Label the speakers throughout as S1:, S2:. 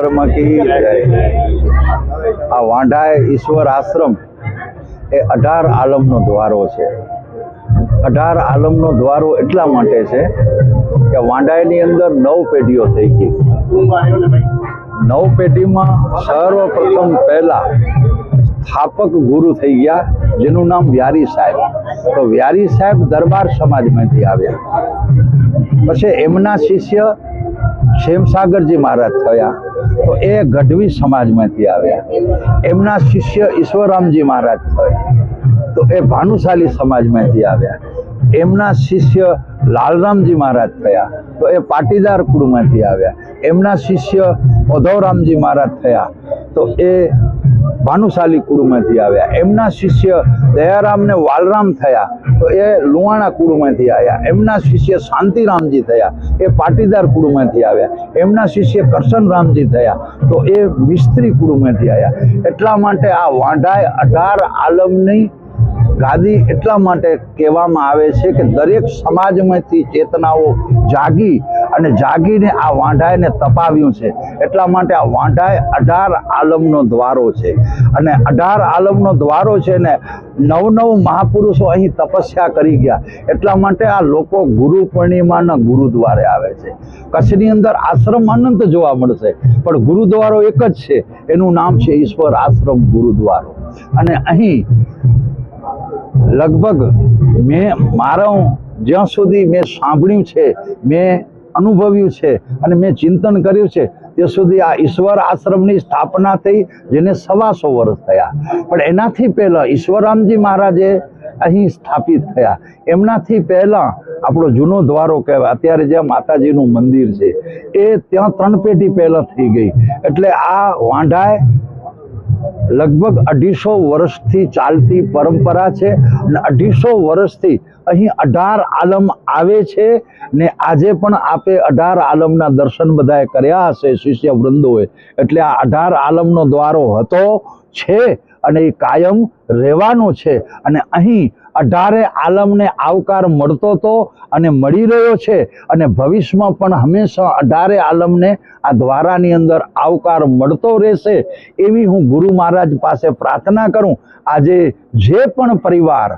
S1: ધર્મ કી જય। આ વાંઢાય ઈશ્વર આશ્રમ એ 18 આલમનો દ્વારો છે। 18 આલમનો દ્વારો એટલા માટે છે કે વાંઢાયની અંદર 9 પેઢીઓ થઈ ગઈ। 9 પેઢીમાં સર્વપ્રથમ પહેલા સ્થાપક ગુરુ થઈ ગયા, જેનું નામ વ્યારી સાહેબ। તો વ્યારી સાહેબ દરબાર સમાજમાંથી આવ્યા। પછી એમના શિષ્ય ક્ષેમસાગરજી મહારાજ થયા, તો એ ગઢવી સમાજમાંથી આવ્યા। એમના શિષ્ય ઈશ્વરરામજી મહારાજ થયા, તો એ ભાનુશાલી સમાજમાંથી આવ્યા। એમના શિષ્ય લાલરામજી મહારાજ થયા, તો એ પાટીદાર કુળમાંથી આવ્યા। એમના શિષ્ય ઉધવરામજી મહારાજ થયા, તો એ ભાનુશાલી કુળમાંથી આવ્યા। એમના શિષ્ય દયારામ ને વાલરામ થયા, તો એ લુહાણા કુળમાંથી આવ્યા। એમના શિષ્ય શાંતિરામજી થયા, એ પાટીદાર કુળમાંથી આવ્યા। એમના શિષ્ય કરશનરામજી થયા, તો એ મિસ્ત્રી કુળમાંથી આવ્યા। એટલા માટે આ વાંઢાય 18 આલમની ગાદી એટલા માટે કહેવામાં આવે છે કે દરેક સમાજમાંથી ચેતનાઓ જાગીને આ વાંઢાયને તપાવ્યું છે। એટલા માટે આ વાંઢાય 18 આલમનો દ્વારો છે, અને 18 આલમનો દ્વારો છે ને 9 મહાપુરુષો અહીં તપસ્યા કરી ગયા। એટલા માટે આ લોકો ગુરુ પૂર્ણિમાના ગુરુદ્વારે આવે છે। કચ્છની અંદર આશ્રમ અનંત જોવા મળશે, પણ ગુરુદ્વારો એક જ છે, એનું નામ છે ઈશ્વર આશ્રમ ગુરુદ્વારો। અને અહીં લગભગ જ્યાં સુધી મેં સાંભળ્યું છે, મેં અનુભવ્યું છે અને મેં ચિંતન કર્યું છે, ત્યાં સુધી આ ઈશ્વર આશ્રમની સ્થાપના થઈ, જેને 125 વર્ષ થયા। પણ એનાથી પહેલા ઈશ્વરરામજી મહારાજે અહીં સ્થાપિત થયા। એમનાથી પહેલા આપણો જૂનો દ્વારો કહેવાય, અત્યારે જ્યાં માતાજીનું મંદિર છે, એ ત્યાં 3 પેઢી પહેલા થઈ ગઈ। એટલે આ વાંઢાય લગભગ 250 વર્ષથી ચાલતી પરંપરા છે, અને 250 વર્ષથી અહીં 18 આલમ આવે છે ને આજે પણ આપે 18 આલમના દર્શન બધાએ કર્યા હશે શિષ્ય વૃંદોએ। એટલે આ 18 આલમનો દ્વારો હતો, છે અને એ કાયમ રહેવાનો છે। અને અહીં 18 આલમને આવકાર મળતો હતો અને મળી રહ્યો છે, અને ભવિષ્યમાં પણ હંમેશા 18 આલમને આ દ્વારાની અંદર આવકાર મળતો રહેશે, એવી હું ગુરુ મહારાજ પાસે પ્રાર્થના કરું। આજે જે પણ પરિવાર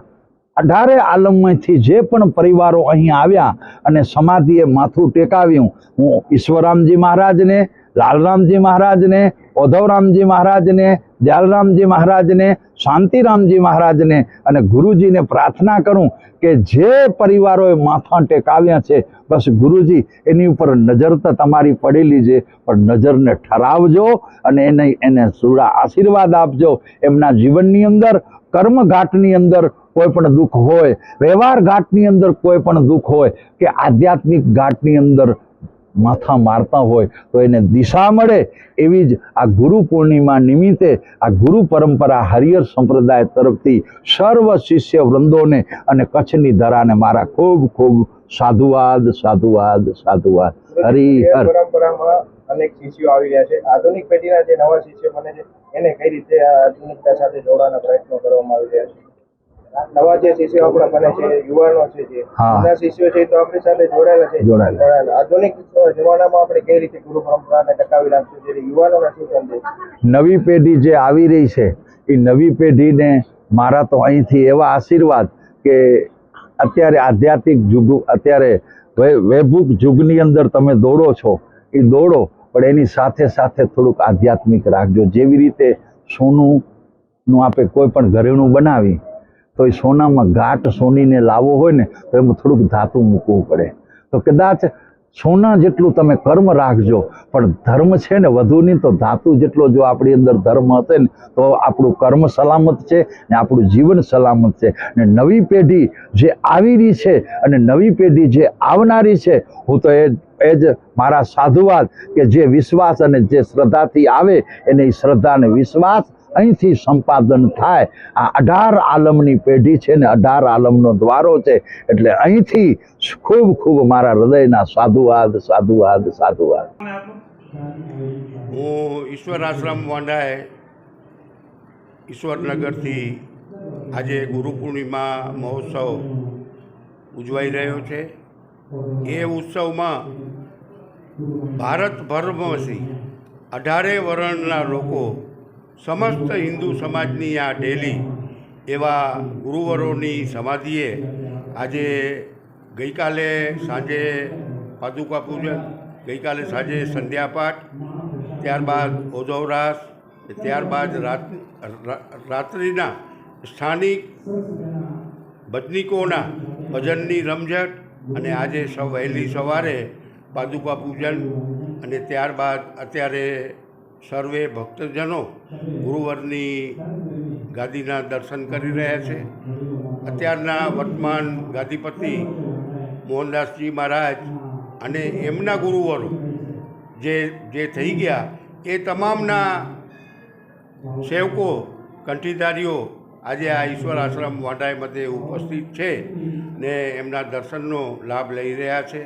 S1: 18 આલમમાંથી જે પણ પરિવારો અહીં આવ્યા અને સમાધિએ માથું ટેકાવ્યું, હું ઈશ્વરરામજી મહારાજને, લાલરામજી મહારાજને, ઉધવરામજી મહારાજને, દયાલરામજી મહારાજને, શાંતિરામજી મહારાજને અને ગુરુજીને પ્રાર્થના કરું કે જે પરિવારોએ માથા ટેકાવ્યા છે, બસ ગુરુજી એની ઉપર નજર તો તમારી પડેલી છે, પણ નજરને ઠરાવજો અને એને સુરા આશીર્વાદ આપજો। એમના જીવનની અંદર કર્મઘાટની અંદર કોઈ પણ દુઃખ હોય, વ્યવહાર ઘાટની અંદર કોઈ પણ દુઃખ હોય, કે આધ્યાત્મિક ઘાટની અંદર માથા મારતા હોય, તો એને દિશા મળે, એવી જ આ ગુરુ પૂર્ણિમા નિમિત્તે આ ગુરુ પરંપરા હરિહર સંપ્રદાય તરફથી સર્વ શિષ્ય વૃંદોને અને કચ્છની ધરાને મારા ખૂબ ખૂબ સાધુવાદ, સાધુવાદ, સાધુવાદ। હરિહર
S2: પરંપરામાં અનેક શિષ્યો આવી રહ્યા છે। આધુનિક પેઢીના જે નવા શિષ્યો બને છે, એને કઈ રીતે આ આધુનિકતા સાથે જોડવાના પ્રયત્નો કરવામાં આવી રહ્યા છે? નવા જે શિષ્યો આપણા બને છે, યુવાનો છે, જે જૂના શિષ્યો છે તો આપણી સાથે જોડાયેલા છે। આધુનિક જમાનામાં આપણે કઈ રીતે ગુરુ પરંપરાને ટકાવી રાખશું, જે યુવાનોને શું સંદેશ?
S1: નવી પેઢી જે આવી રહી છે, એ નવી પેઢીને મારા તો અહીંથી એવા આશીર્વાદ કે અત્યારે આધ્યાત્મિક યુગ, અત્યારે વૈભુક યુગની અંદર તમે દોડો છો, એ દોડો, પણ એની સાથે સાથે થોડુંક આધ્યાત્મિક રાખજો। જેવી રીતે સોનું આપણે કોઈ પણ ઘરેણું બનાવી, તો એ સોનામાં ઘાટ સોનીને લાવવો હોય ને, તો એમાં થોડુંક ધાતુ મૂકવું પડે। તો કદાચ સોના જેટલું તમે કર્મ રાખજો, પણ ધર્મ છે ને વધુ નહીં, તો ધાતુ જેટલો જો આપણી અંદર ધર્મ હશે ને, તો આપણું કર્મ સલામત છે ને આપણું જીવન સલામત છે। ને નવી પેઢી જે આવી રહી છે અને નવી પેઢી જે આવનારી છે, હું તો એ જ મારા સાધુવાદ કે જે વિશ્વાસ અને જે શ્રદ્ધાથી આવે એને એ શ્રદ્ધા અને વિશ્વાસ અહીંથી સંપાદન થાય। આ 18 આલમની પેઢી છે ને 18 આલમનો દ્વારો છે, એટલે અહીંથી ખૂબ ખૂબ મારા હૃદયના સાધુવાદ, સાધુવાદ, સાધુવાદ।
S3: હું ઈશ્વર આશ્રમ વાંઢાય ઈશ્વરનગરથી આજે ગુરુ પૂર્ણિમા મહોત્સવ ઉજવાઈ રહ્યો છે। એ ઉત્સવમાં ભારતભરમાંથી 18 વર્ણના લોકો સમસ્ત હિન્દુ સમાજની આ ડેલી એવા ગુરુવરોની સમાધિએ આજે ગઈકાલે સાંજે પાદુકા પૂજન, ગઈકાલે સાંજે સંધ્યાપાઠ, ત્યારબાદ ઓઝવરાસ, ત્યારબાદ રાત્રિના સ્થાનિક ભજનીકોના ભજનની રમઝટ અને આજે વહેલી સવારે પાદુકા પૂજન અને ત્યારબાદ અત્યારે સર્વે ભક્તજનો ગુરુવરની ગાદીના દર્શન કરી રહ્યા છે. અત્યારના વર્તમાન ગાદીપતિ મોહનદાસજી મહારાજ અને એમના ગુરુવરો જે થઈ ગયા એ તમામના સેવકો, કંઠીધારીઓ આજે આ ઈશ્વર આશ્રમ વાંડાઈ મધ્યે ઉપસ્થિત છે ને એમના દર્શનનો લાભ લઈ રહ્યા છે.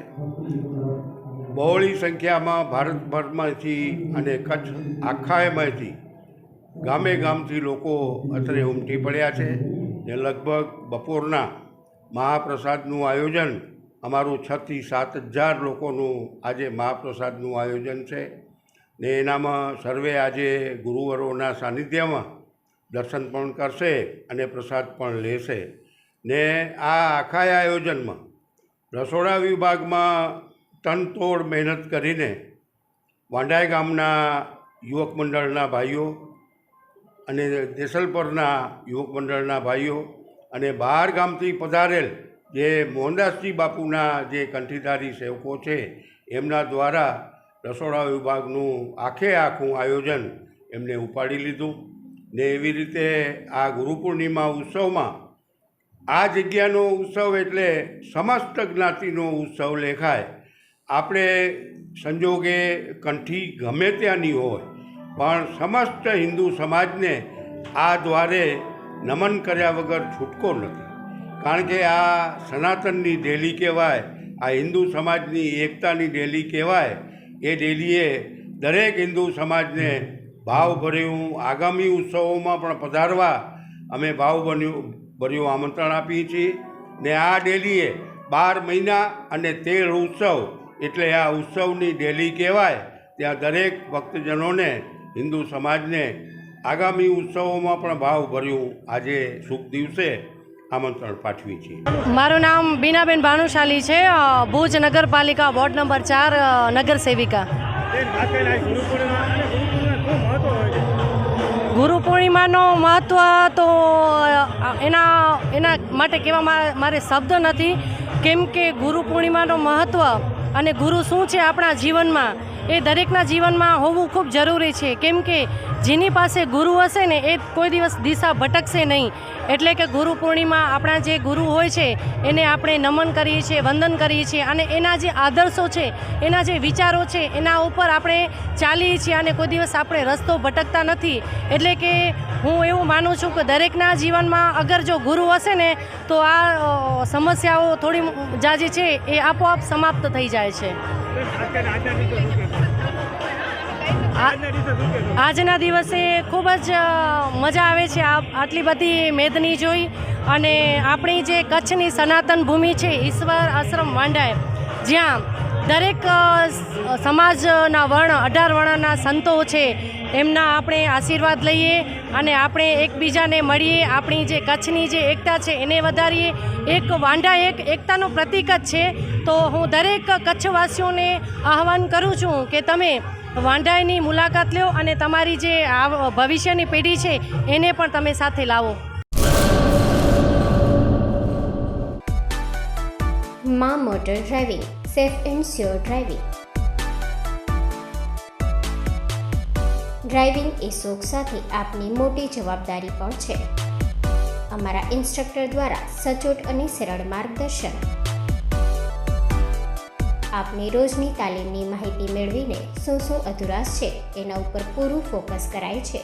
S3: બહોળી સંખ્યામાં ભારતભરમાંથી અને કચ્છ આખાએમાંથી ગામે ગામથી લોકો અત્રે ઉમટી પડ્યા છે ને લગભગ બપોરના મહાપ્રસાદનું આયોજન અમારું 6 થી 7 હજાર લોકોનું આજે મહાપ્રસાદનું આયોજન છે ને એનામાં સર્વે આજે ગુરુવરોના સાનિધ્યમાં દર્શન પણ કરશે અને પ્રસાદ પણ લેશે ને આ આખા આયોજનમાં રસોડા વિભાગમાં તનતોડ મહેનત કરીને વાંડાઈ ગામના યુવક મંડળના ભાઈઓ અને દેસલપરના યુવક મંડળના ભાઈઓ અને બહાર ગામથી પધારેલ જે મોહનદાસજી બાપુના જે કંઠીધારી સેવકો છે એમના દ્વારા રસોડા વિભાગનું આખું આયોજન એમને ઉપાડી લીધું ને એવી રીતે આ ગુરુ પૂર્ણિમા ઉત્સવમાં આ જગ્યાનો ઉત્સવ એટલે સમસ્ત જ્ઞાતિનો ઉત્સવ લેખાય. આપણે સંજોગે કંઠી ગમે ત્યાંની હોય પણ સમસ્ત હિન્દુ સમાજને આ દ્વારે નમન કર્યા વગર છૂટકો નથી. કારણ કે આ સનાતનની ડેલી કહેવાય, આ હિન્દુ સમાજની એકતાની ડેલી કહેવાય. એ ડેલીએ દરેક હિન્દુ સમાજને ભાવભર્યું આગામી ઉત્સવોમાં પણ પધારવા અમે ભાવભર્યું આમંત્રણ આપીએ છીએ ને આ ડેલીએ 12 મહિના અને 13 ઉત્સવ એટલે આ ઉત્સવની ડેલી કહેવાય. ત્યાં દરેક ભક્તજનોને હિન્દુ સમાજને આગામી ઉત્સવોમાં પણ ભાવભર્યું આજે શુભ દિવસે આમંત્રણ પાઠવી છીએ.
S4: મારું નામ બીનાબેન ભાનુશાલી છે, ભુજ નગરપાલિકા વોર્ડ નંબર 4 નગર સેવિકા. ગુરુ પૂર્ણિમાનો મહત્ત્વ તો એના માટે કહેવા મારે શબ્દ નથી, કેમ કે ગુરુ પૂર્ણિમાનો મહત્ત્વ અને ગુરુ શું છે આપણા જીવનમાં એ દરેકના જીવનમાં હોવું ખૂબ જરૂરી છે. કેમ કે જેની પાસે ગુરુ હશે ને એ કોઈ દિવસ દિશા ભટકશે નહીં. એટલે કે ગુરુ પૂર્ણિમા આપણા જે ગુરુ હોય છે એને આપણે નમન કરીએ છીએ, વંદન કરીએ છીએ અને એના જે આદર્શો છે, એના જે વિચારો છે એના ઉપર આપણે ચાલીએ છીએ અને કોઈ દિવસ આપણે રસ્તો ભટકતા નથી. એટલે કે હું એવું માનું છું કે દરેકના જીવનમાં અગર જો ગુરુ હશે ને તો આ સમસ્યાઓ થોડી જાજી છે એ આપોઆપ સમાપ્ત થઈ જાય છે. આજના દિવસે ખૂબ જ મજા આવે છે આટલી બધી મેદની જોઈ અને આપણી જે કચ્છની સનાતન ભૂમિ છે ઈશ્વર આશ્રમ વાંડાઈ, જ્યાં દરેક સમાજના વર્ણ 18 વર્ણના સંતો છે એમના આપણે આશીર્વાદ લઈએ અને આપણે એકબીજાને મળીએ, આપણી જે કચ્છની જે એકતા છે એને વધારીએ. એક વાંડા એક એકતાનું પ્રતીક જ છે. તો હું દરેક કચ્છવાસીઓને આહવાન કરું છું કે તમે વાંડાઈની મુલાકાત લો અને તમારી જે ભવિષ્યની પેઢી છે એને પણ તમે સાથે લાવો.
S5: માં motor driving, safe and sure driving. Driving એ શોખ સાથે આપની મોટી જવાબદારી પણ છે. અમારા ઇન્સ્ટ્રક્ટર દ્વારા સચોટ અને સરળ માર્ગદર્શન. આપની રોજની તાલીમની માહિતી મેળવીને શું અધુરાશ છે એના ઉપર પૂરું ફોકસ કરાય છે.